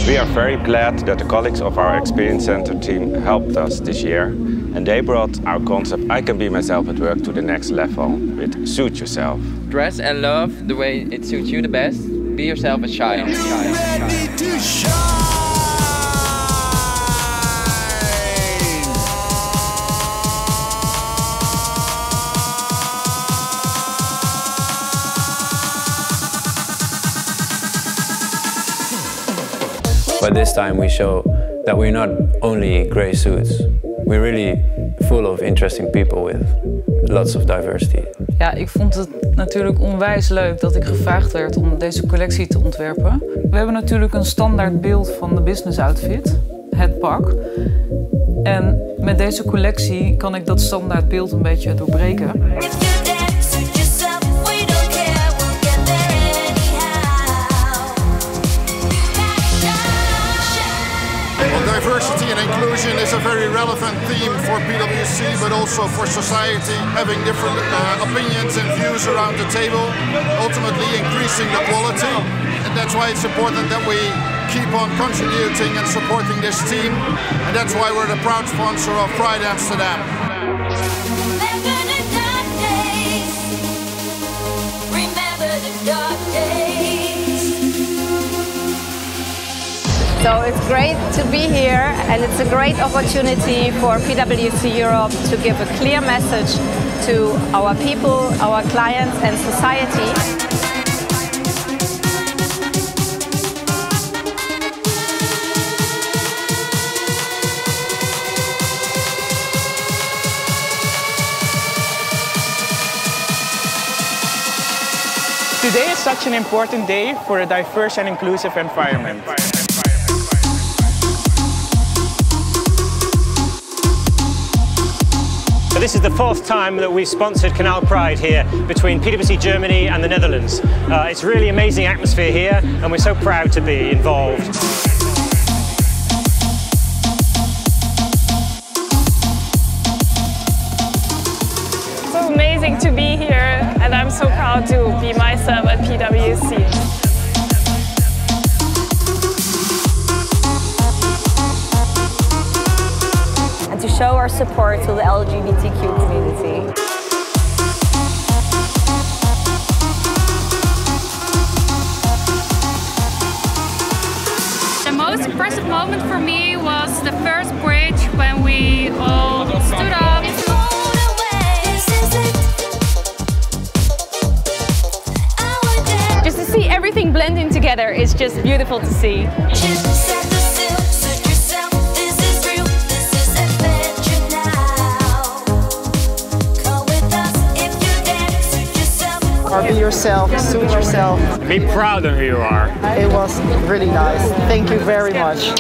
We are very glad that the colleagues of our Experience Center team helped us this year, and they brought our concept I Can Be Myself at Work to the next level with Suit Yourself. Dress and love the way it suits you the best. Be yourself and shine. But this time we show that we're not only grey suits. We're really full of interesting people with lots of diversity. Ja, ik vond het natuurlijk onwijs leuk dat ik gevraagd werd om deze collectie te ontwerpen. We hebben natuurlijk een standaard beeld van de business outfit, het pak. En met deze collectie kan ik dat standaard beeld een beetje doorbreken. Diversity and inclusion is a very relevant theme for PwC, but also for society. Having different opinions and views around the table, ultimately increasing the quality. And that's why it's important that we keep on contributing and supporting this team. And that's why we're the proud sponsor of Pride Amsterdam. Remember the dark days. So it's great to be here, and it's a great opportunity for PwC Europe to give a clear message to our people, our clients and society. Today is such an important day for a diverse and inclusive environment. So this is the fourth time that we've sponsored Canal Parade here between PwC Germany and the Netherlands. It's a really amazing atmosphere here, and we're so proud to be involved. It's so amazing to be here, and I'm so proud to be myself at PwC. To show our support to the LGBTQ community. The most impressive moment for me was the first bridge when we all stood up. Just to see everything blending together is just beautiful to see. Be yourself, suit yourself. Be proud of who you are. It was really nice. Thank you very much.